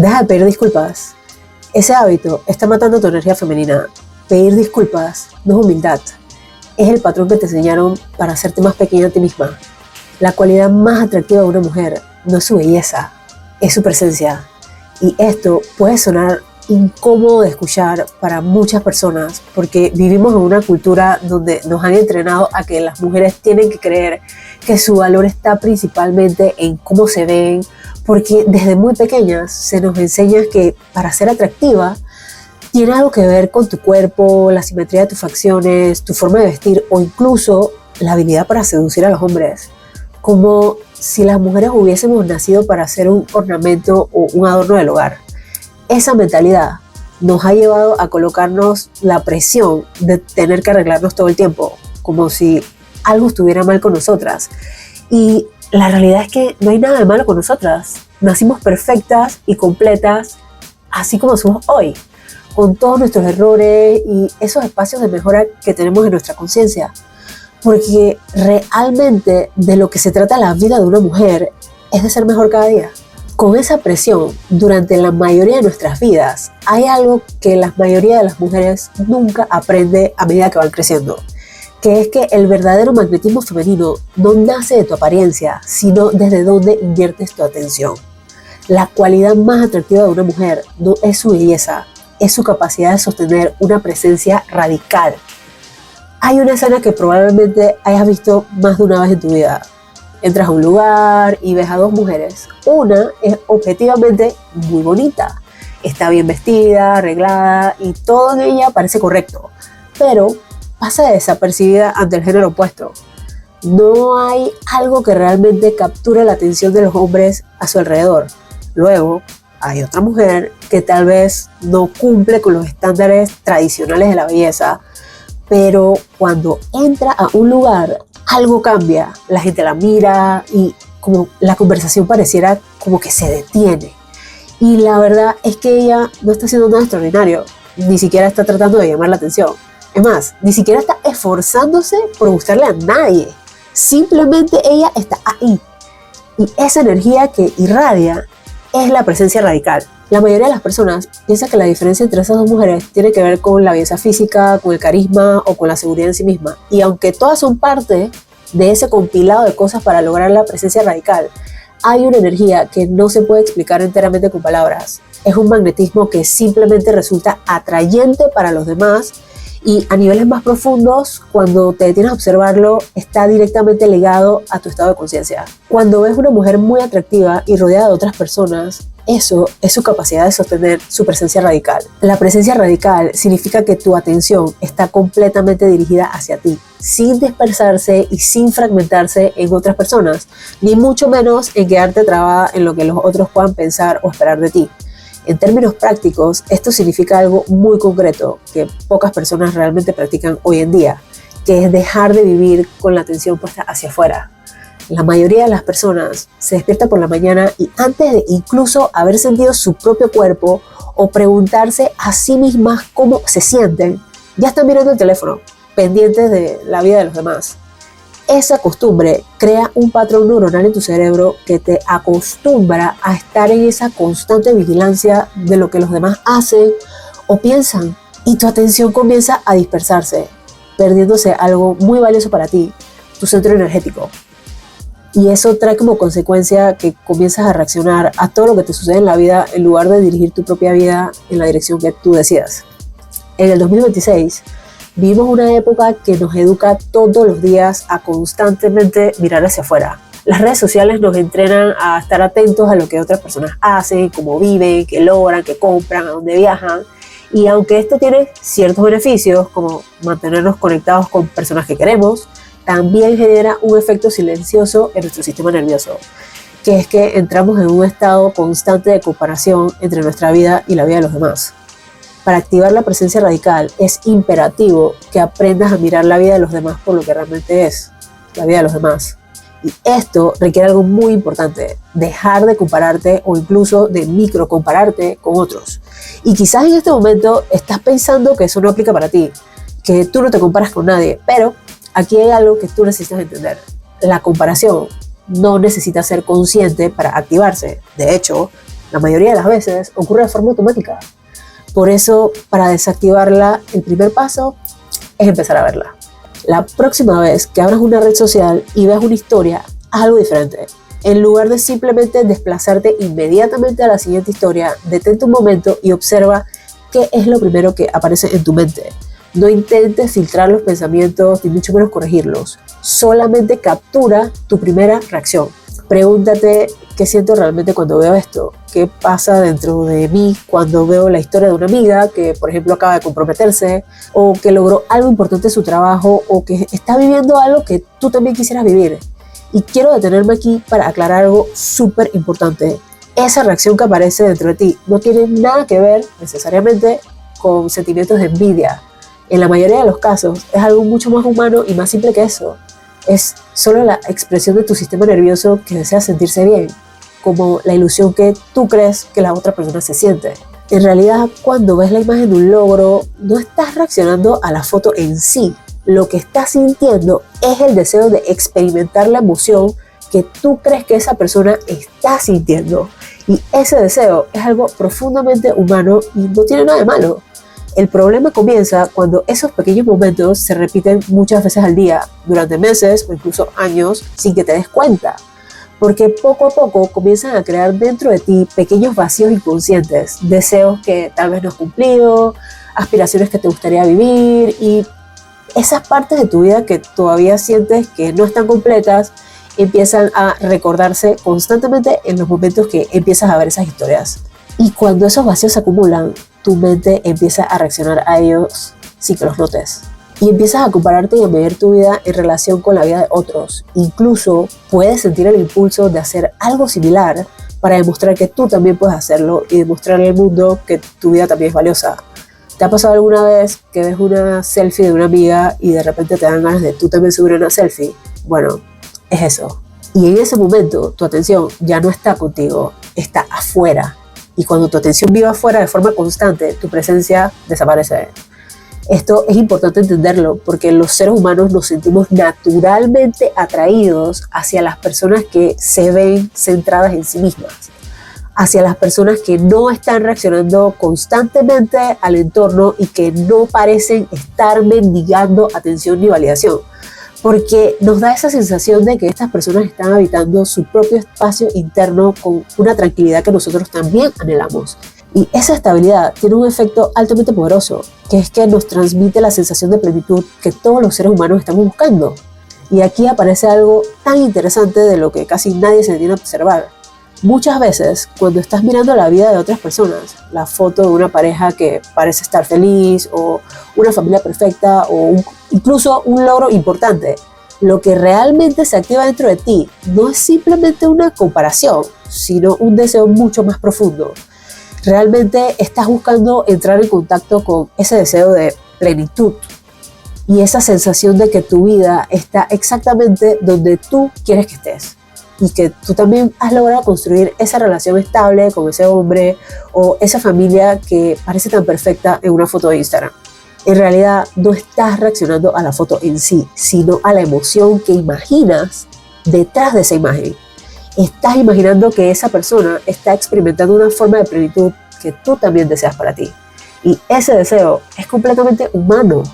Deja de pedir disculpas. Ese hábito está matando tu energía femenina. Pedir disculpas no es humildad. Es el patrón que te enseñaron para hacerte más pequeña a ti misma. La cualidad más atractiva de una mujer no es su belleza, es su presencia. Y esto puede sonar incómodo de escuchar para muchas personas porque vivimos en una cultura donde nos han entrenado a que las mujeres tienen que creer que su valor está principalmente en cómo se ven, porque desde muy pequeñas se nos enseña que para ser atractiva tiene algo que ver con tu cuerpo, la simetría de tus facciones, tu forma de vestir o incluso la habilidad para seducir a los hombres. Como si las mujeres hubiésemos nacido para ser un ornamento o un adorno del hogar. Esa mentalidad nos ha llevado a colocarnos la presión de tener que arreglarnos todo el tiempo, como si algo estuviera mal con nosotras. Y la realidad es que no hay nada de malo con nosotras. Nacimos perfectas y completas, así como somos hoy, con todos nuestros errores y esos espacios de mejora que tenemos en nuestra conciencia. Porque realmente de lo que se trata la vida de una mujer es de ser mejor cada día. Con esa presión, durante la mayoría de nuestras vidas, hay algo que la mayoría de las mujeres nunca aprende a medida que van creciendo, que es que el verdadero magnetismo femenino no nace de tu apariencia, sino desde donde inviertes tu atención. La cualidad más atractiva de una mujer no es su belleza, es su capacidad de sostener una presencia radical. Hay una escena que probablemente hayas visto más de una vez en tu vida. Entras a un lugar y ves a dos mujeres. Una es objetivamente muy bonita. Está bien vestida, arreglada y todo en ella parece correcto. Pero pasa desapercibida ante el género opuesto. No hay algo que realmente capture la atención de los hombres a su alrededor. Luego hay otra mujer que tal vez no cumple con los estándares tradicionales de la belleza, pero cuando entra a un lugar, algo cambia. La gente la mira y como la conversación pareciera como que se detiene. Y la verdad es que ella no está haciendo nada extraordinario, ni siquiera está tratando de llamar la atención. Es más, ni siquiera está esforzándose por gustarle a nadie. Simplemente ella está ahí. Y esa energía que irradia es la presencia radical. La mayoría de las personas piensa que la diferencia entre esas dos mujeres tiene que ver con la belleza física, con el carisma o con la seguridad en sí misma. Y aunque todas son parte de ese compilado de cosas para lograr la presencia radical, hay una energía que no se puede explicar enteramente con palabras. Es un magnetismo que simplemente resulta atrayente para los demás y a niveles más profundos, cuando te detienes a observarlo, está directamente ligado a tu estado de conciencia. Cuando ves una mujer muy atractiva y rodeada de otras personas, eso es su capacidad de sostener su presencia radical. La presencia radical significa que tu atención está completamente dirigida hacia ti, sin dispersarse y sin fragmentarse en otras personas, ni mucho menos en quedarte trabada en lo que los otros puedan pensar o esperar de ti. En términos prácticos, esto significa algo muy concreto que pocas personas realmente practican hoy en día, que es dejar de vivir con la atención puesta hacia afuera. La mayoría de las personas se despierta por la mañana y antes de incluso haber sentido su propio cuerpo o preguntarse a sí mismas cómo se sienten, ya están mirando el teléfono, pendientes de la vida de los demás. Esa costumbre crea un patrón neuronal en tu cerebro que te acostumbra a estar en esa constante vigilancia de lo que los demás hacen o piensan, y tu atención comienza a dispersarse, perdiéndose algo muy valioso para ti, tu centro energético. Y eso trae como consecuencia que comienzas a reaccionar a todo lo que te sucede en la vida en lugar de dirigir tu propia vida en la dirección que tú decidas. En el 2026 vivimos una época que nos educa todos los días a constantemente mirar hacia afuera. Las redes sociales nos entrenan a estar atentos a lo que otras personas hacen, cómo viven, qué logran, qué compran, a dónde viajan. Y aunque esto tiene ciertos beneficios, como mantenernos conectados con personas que queremos, también genera un efecto silencioso en nuestro sistema nervioso, que es que entramos en un estado constante de comparación entre nuestra vida y la vida de los demás. Para activar la presencia radical es imperativo que aprendas a mirar la vida de los demás por lo que realmente es, la vida de los demás. Y esto requiere algo muy importante, dejar de compararte o incluso de microcompararte con otros. Y quizás en este momento estás pensando que eso no aplica para ti, que tú no te comparas con nadie, pero aquí hay algo que tú necesitas entender. La comparación no necesita ser consciente para activarse. De hecho, la mayoría de las veces ocurre de forma automática. Por eso, para desactivarla, el primer paso es empezar a verla. La próxima vez que abras una red social y veas una historia, haz algo diferente. En lugar de simplemente desplazarte inmediatamente a la siguiente historia, detente un momento y observa qué es lo primero que aparece en tu mente. No intentes filtrar los pensamientos ni mucho menos corregirlos. Solamente captura tu primera reacción. Pregúntate qué siento realmente cuando veo esto. ¿Qué pasa dentro de mí cuando veo la historia de una amiga que, por ejemplo, acaba de comprometerse o que logró algo importante en su trabajo o que está viviendo algo que tú también quisieras vivir? Y quiero detenerme aquí para aclarar algo súper importante. Esa reacción que aparece dentro de ti no tiene nada que ver necesariamente con sentimientos de envidia. En la mayoría de los casos es algo mucho más humano y más simple que eso. Es solo la expresión de tu sistema nervioso que desea sentirse bien, como la ilusión que tú crees que la otra persona se siente. En realidad, cuando ves la imagen de un logro, no estás reaccionando a la foto en sí. Lo que estás sintiendo es el deseo de experimentar la emoción que tú crees que esa persona está sintiendo. Y ese deseo es algo profundamente humano y no tiene nada de malo. El problema comienza cuando esos pequeños momentos se repiten muchas veces al día, durante meses o incluso años, sin que te des cuenta. Porque poco a poco comienzan a crear dentro de ti pequeños vacíos inconscientes, deseos que tal vez no has cumplido, aspiraciones que te gustaría vivir y esas partes de tu vida que todavía sientes que no están completas empiezan a recordarse constantemente en los momentos que empiezas a ver esas historias. Y cuando esos vacíos se acumulan, tu mente empieza a reaccionar a ellos sin que los notes. Y empiezas a compararte y a medir tu vida en relación con la vida de otros. Incluso puedes sentir el impulso de hacer algo similar para demostrar que tú también puedes hacerlo y demostrarle al mundo que tu vida también es valiosa. ¿Te ha pasado alguna vez que ves una selfie de una amiga y de repente te dan ganas de tú también subir una selfie? Bueno, es eso. Y en ese momento tu atención ya no está contigo, está afuera. Y cuando tu atención vive afuera de forma constante, tu presencia desaparece. Esto es importante entenderlo porque los seres humanos nos sentimos naturalmente atraídos hacia las personas que se ven centradas en sí mismas, hacia las personas que no están reaccionando constantemente al entorno y que no parecen estar mendigando atención ni validación. Porque nos da esa sensación de que estas personas están habitando su propio espacio interno con una tranquilidad que nosotros también anhelamos. Y esa estabilidad tiene un efecto altamente poderoso, que es que nos transmite la sensación de plenitud que todos los seres humanos estamos buscando. Y aquí aparece algo tan interesante de lo que casi nadie se detiene a observar. Muchas veces, cuando estás mirando la vida de otras personas, la foto de una pareja que parece estar feliz, o una familia perfecta, o incluso un logro importante, lo que realmente se activa dentro de ti no es simplemente una comparación, sino un deseo mucho más profundo. Realmente estás buscando entrar en contacto con ese deseo de plenitud y esa sensación de que tu vida está exactamente donde tú quieres que estés. Y que tú también has logrado construir esa relación estable con ese hombre o esa familia que parece tan perfecta en una foto de Instagram. En realidad no estás reaccionando a la foto en sí, sino a la emoción que imaginas detrás de esa imagen. Estás imaginando que esa persona está experimentando una forma de plenitud que tú también deseas para ti. Y ese deseo es completamente humano.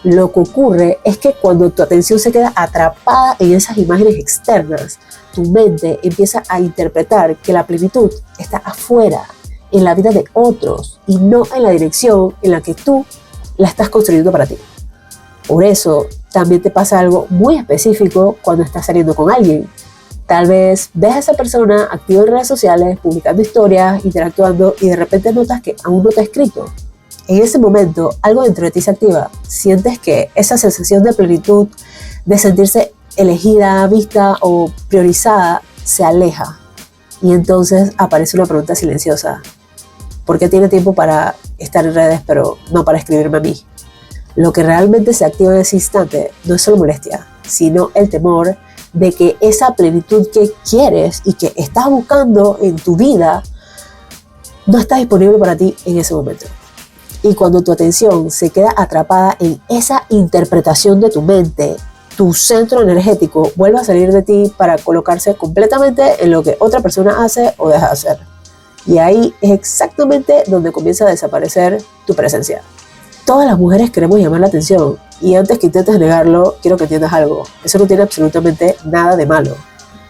Lo que ocurre es que cuando tu atención se queda atrapada en esas imágenes externas, tu mente empieza a interpretar que la plenitud está afuera, en la vida de otros, y no en la dirección en la que tú la estás construyendo para ti. Por eso, también te pasa algo muy específico cuando estás saliendo con alguien. Tal vez ves a esa persona activa en redes sociales, publicando historias, interactuando, y de repente notas que aún no te ha escrito. En ese momento, algo dentro de ti se activa. Sientes que esa sensación de plenitud, de sentirse elegida, vista o priorizada, se aleja. Y entonces aparece una pregunta silenciosa. ¿Por qué tiene tiempo para estar en redes, pero no para escribirme a mí? Lo que realmente se activa en ese instante no es solo molestia, sino el temor de que esa plenitud que quieres y que estás buscando en tu vida no está disponible para ti en ese momento. Y cuando tu atención se queda atrapada en esa interpretación de tu mente, tu centro energético vuelve a salir de ti para colocarse completamente en lo que otra persona hace o deja de hacer. Y ahí es exactamente donde comienza a desaparecer tu presencia. Todas las mujeres queremos llamar la atención, y antes que intentes negarlo, quiero que entiendas algo. Eso no tiene absolutamente nada de malo.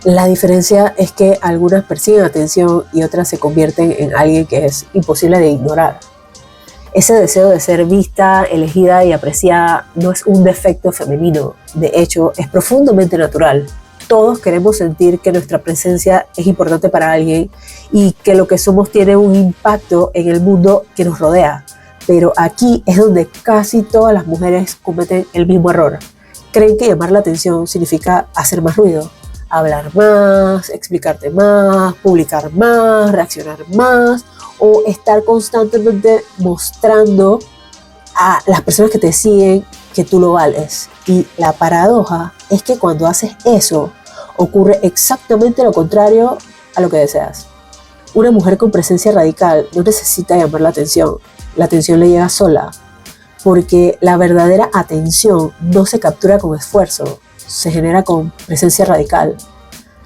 La diferencia es que algunas persiguen atención y otras se convierten en alguien que es imposible de ignorar. Ese deseo de ser vista, elegida y apreciada no es un defecto femenino. De hecho, es profundamente natural. Todos queremos sentir que nuestra presencia es importante para alguien y que lo que somos tiene un impacto en el mundo que nos rodea. Pero aquí es donde casi todas las mujeres cometen el mismo error. Creen que llamar la atención significa hacer más ruido, hablar más, explicarte más, publicar más, reaccionar más o estar constantemente mostrando a las personas que te siguen que tú lo vales. Y la paradoja es que cuando haces eso, ocurre exactamente lo contrario a lo que deseas. Una mujer con presencia radical no necesita llamar la atención le llega sola, porque la verdadera atención no se captura con esfuerzo, se genera con presencia radical.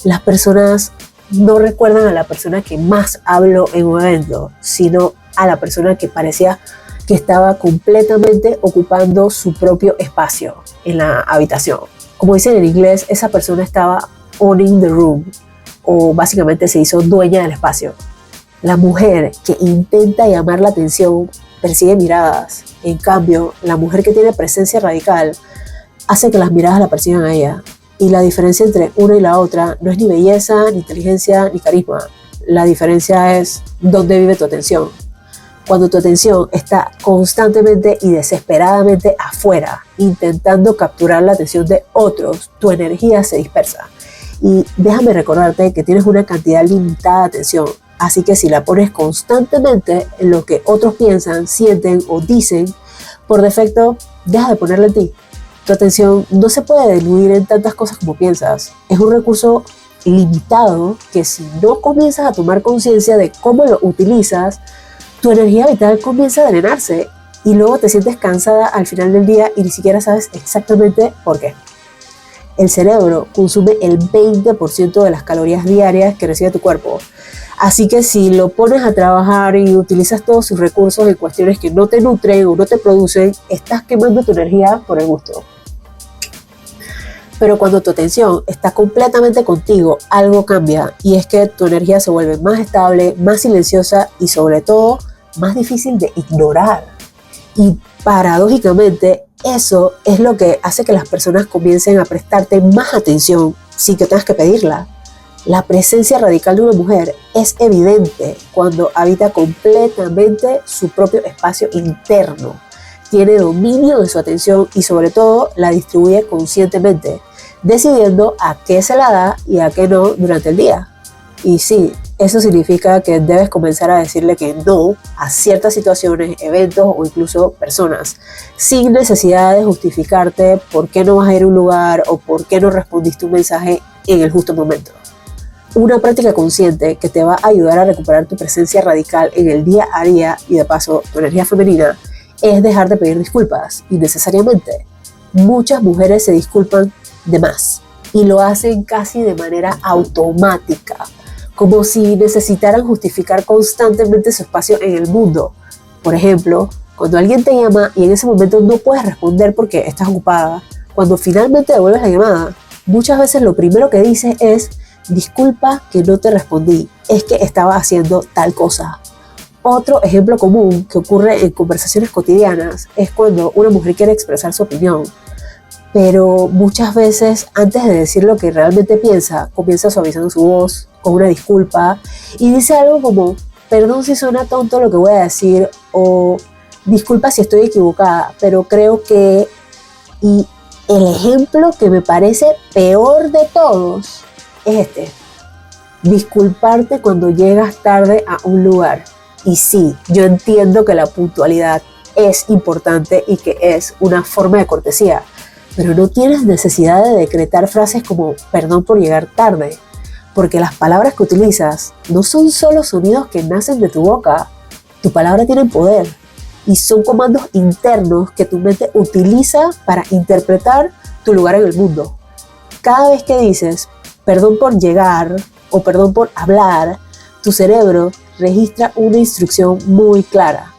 Las personas no recuerdan a la persona que más habló en un evento, sino a la persona que parecía que estaba completamente ocupando su propio espacio en la habitación. Como dicen en inglés, esa persona estaba owning the room, o básicamente se hizo dueña del espacio. La mujer que intenta llamar la atención persigue miradas. En cambio, la mujer que tiene presencia radical hace que las miradas la persigan a ella. Y la diferencia entre una y la otra no es ni belleza, ni inteligencia, ni carisma. La diferencia es dónde vive tu atención. Cuando tu atención está constantemente y desesperadamente afuera, intentando capturar la atención de otros, tu energía se dispersa. Y déjame recordarte que tienes una cantidad limitada de atención. Así que si la pones constantemente en lo que otros piensan, sienten o dicen, por defecto, deja de ponerla en ti. Tu atención no se puede diluir en tantas cosas como piensas. Es un recurso limitado que si no comienzas a tomar conciencia de cómo lo utilizas, tu energía vital comienza a drenarse y luego te sientes cansada al final del día y ni siquiera sabes exactamente por qué. El cerebro consume el 20% de las calorías diarias que recibe tu cuerpo. Así que si lo pones a trabajar y utilizas todos sus recursos en cuestiones que no te nutren o no te producen, estás quemando tu energía por el gusto. Pero cuando tu atención está completamente contigo, algo cambia, y es que tu energía se vuelve más estable, más silenciosa y sobre todo más difícil de ignorar. Y paradójicamente eso es lo que hace que las personas comiencen a prestarte más atención sin que tengas que pedirla. La presencia radical de una mujer es evidente cuando habita completamente su propio espacio interno, tiene dominio de su atención y sobre todo la distribuye conscientemente, decidiendo a qué se la da y a qué no durante el día. Y sí, eso significa que debes comenzar a decirle que no a ciertas situaciones, eventos o incluso personas, sin necesidad de justificarte por qué no vas a ir a un lugar o por qué no respondiste un mensaje en el justo momento. Una práctica consciente que te va a ayudar a recuperar tu presencia radical en el día a día y de paso tu energía femenina es dejar de pedir disculpas innecesariamente. Muchas mujeres se disculpan de más y lo hacen casi de manera automática, como si necesitaran justificar constantemente su espacio en el mundo. Por ejemplo, cuando alguien te llama y en ese momento no puedes responder porque estás ocupada, cuando finalmente devuelves la llamada, muchas veces lo primero que dices es: disculpa que no te respondí, es que estaba haciendo tal cosa. Otro ejemplo común que ocurre en conversaciones cotidianas es cuando una mujer quiere expresar su opinión, pero muchas veces antes de decir lo que realmente piensa, comienza suavizando su voz con una disculpa y dice algo como: perdón si suena tonto lo que voy a decir, o disculpa si estoy equivocada, pero creo que... Y el ejemplo que me parece peor de todos es este: disculparte cuando llegas tarde a un lugar. Y sí, yo entiendo que la puntualidad es importante y que es una forma de cortesía, pero no tienes necesidad de decretar frases como perdón por llegar tarde, porque las palabras que utilizas no son solo sonidos que nacen de tu boca. Tu palabra tiene poder y son comandos internos que tu mente utiliza para interpretar tu lugar en el mundo. Cada vez que dices perdón por llegar o perdón por hablar, tu cerebro registra una instrucción muy clara.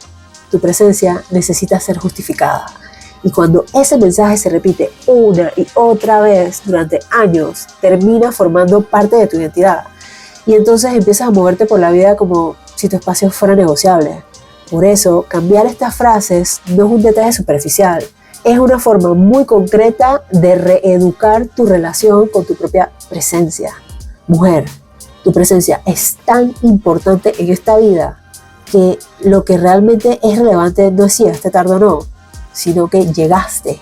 Tu presencia necesita ser justificada. Y cuando ese mensaje se repite una y otra vez durante años, termina formando parte de tu identidad. Y entonces empiezas a moverte por la vida como si tu espacio fuera negociable. Por eso, cambiar estas frases no es un detalle superficial. Es una forma muy concreta de reeducar tu relación con tu propia presencia. Mujer, tu presencia es tan importante en esta vida que lo que realmente es relevante no es si llegaste tarde o no, sino que llegaste.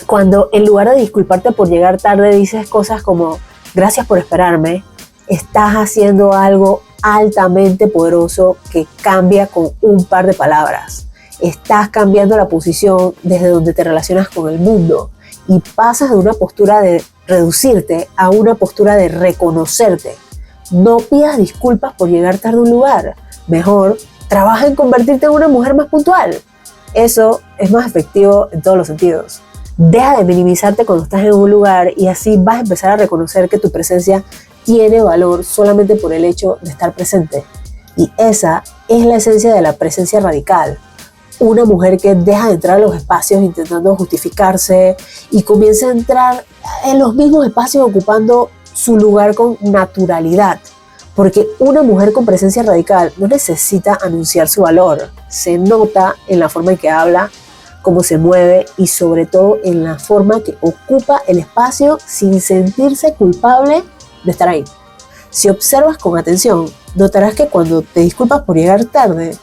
Cuando en lugar de disculparte por llegar tarde dices cosas como gracias por esperarme, estás haciendo algo altamente poderoso que cambia con un par de palabras. Estás cambiando la posición desde donde te relacionas con el mundo y pasas de una postura de reducirte a una postura de reconocerte. No pidas disculpas por llegar tarde a un lugar. Mejor, trabaja en convertirte en una mujer más puntual. Eso es más efectivo en todos los sentidos. Deja de minimizarte cuando estás en un lugar y así vas a empezar a reconocer que tu presencia tiene valor solamente por el hecho de estar presente. Y esa es la esencia de la presencia radical. Una mujer que deja de entrar a los espacios intentando justificarse y comienza a entrar en los mismos espacios ocupando su lugar con naturalidad. Porque una mujer con presencia radical no necesita anunciar su valor. Se nota en la forma en que habla, cómo se mueve y sobre todo en la forma que ocupa el espacio sin sentirse culpable de estar ahí. Si observas con atención, notarás que cuando te disculpas por llegar tarde,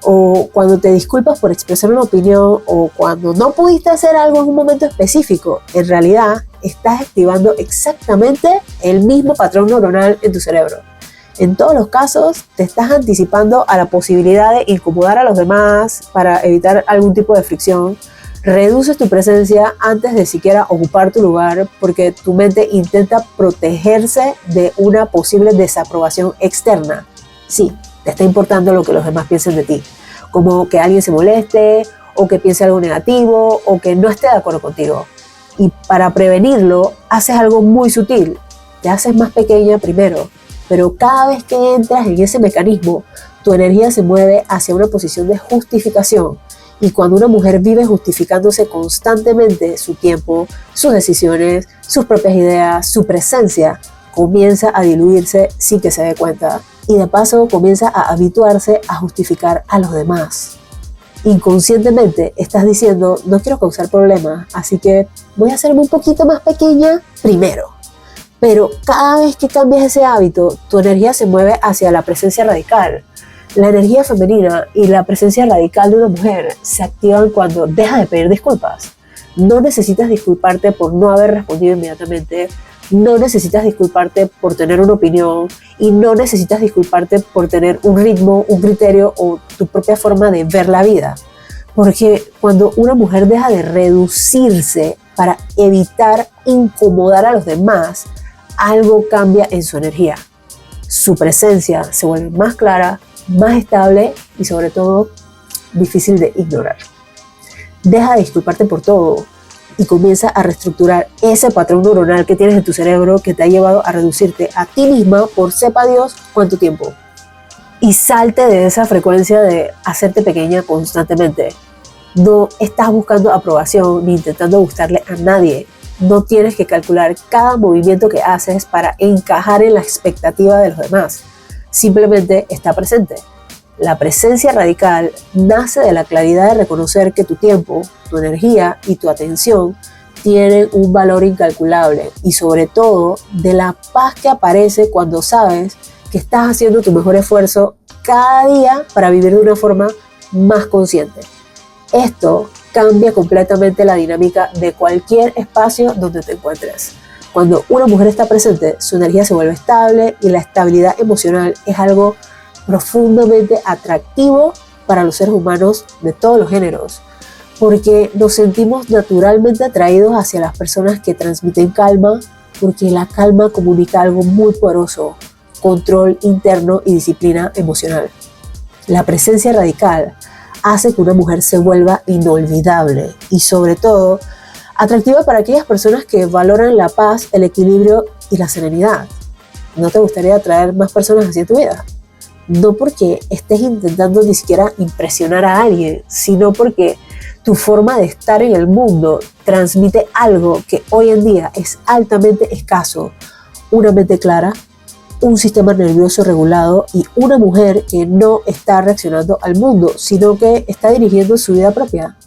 o cuando te disculpas por expresar una opinión, o cuando no pudiste hacer algo en un momento específico, en realidad estás activando exactamente el mismo patrón neuronal en tu cerebro. En todos los casos, te estás anticipando a la posibilidad de incomodar a los demás para evitar algún tipo de fricción. Reduces tu presencia antes de siquiera ocupar tu lugar porque tu mente intenta protegerse de una posible desaprobación externa. Sí, te está importando lo que los demás piensen de ti, como que alguien se moleste o que piense algo negativo o que no esté de acuerdo contigo. Y para prevenirlo, haces algo muy sutil. Te haces más pequeña primero, pero cada vez que entras en ese mecanismo, tu energía se mueve hacia una posición de justificación. Y cuando una mujer vive justificándose constantemente su tiempo, sus decisiones, sus propias ideas, su presencia, comienza a diluirse sin que se dé cuenta. Y de paso comienza a habituarse a justificar a los demás. Inconscientemente estás diciendo, no quiero causar problemas, así que voy a hacerme un poquito más pequeña primero. Pero cada vez que cambias ese hábito, tu energía se mueve hacia la presencia radical. La energía femenina y la presencia radical de una mujer se activan cuando deja de pedir disculpas. No necesitas disculparte por no haber respondido inmediatamente, no necesitas disculparte por tener una opinión y no necesitas disculparte por tener un ritmo, un criterio o tu propia forma de ver la vida. Porque cuando una mujer deja de reducirse para evitar incomodar a los demás, algo cambia en su energía. Su presencia se vuelve más clara, más estable y sobre todo difícil de ignorar. Deja de disculparte por todo y comienza a reestructurar ese patrón neuronal que tienes en tu cerebro que te ha llevado a reducirte a ti misma por sepa Dios cuánto tiempo. Y salte de esa frecuencia de hacerte pequeña constantemente. No estás buscando aprobación ni intentando gustarle a nadie. No tienes que calcular cada movimiento que haces para encajar en la expectativa de los demás. Simplemente está presente. La presencia radical nace de la claridad de reconocer que tu tiempo, tu energía y tu atención tienen un valor incalculable y sobre todo de la paz que aparece cuando sabes que estás haciendo tu mejor esfuerzo cada día para vivir de una forma más consciente. Esto cambia completamente la dinámica de cualquier espacio donde te encuentres. Cuando una mujer está presente, su energía se vuelve estable y la estabilidad emocional es algo profundamente atractivo para los seres humanos de todos los géneros, porque nos sentimos naturalmente atraídos hacia las personas que transmiten calma, porque la calma comunica algo muy poderoso, control interno y disciplina emocional. La presencia radical hace que una mujer se vuelva inolvidable y sobre todo atractiva para aquellas personas que valoran la paz, el equilibrio y la serenidad. ¿No te gustaría atraer más personas hacia tu vida? no porque estés intentando ni siquiera impresionar a alguien, sino porque tu forma de estar en el mundo transmite algo que hoy en día es altamente escaso: una mente clara, un sistema nervioso regulado y una mujer que no está reaccionando al mundo, sino que está dirigiendo su vida propia.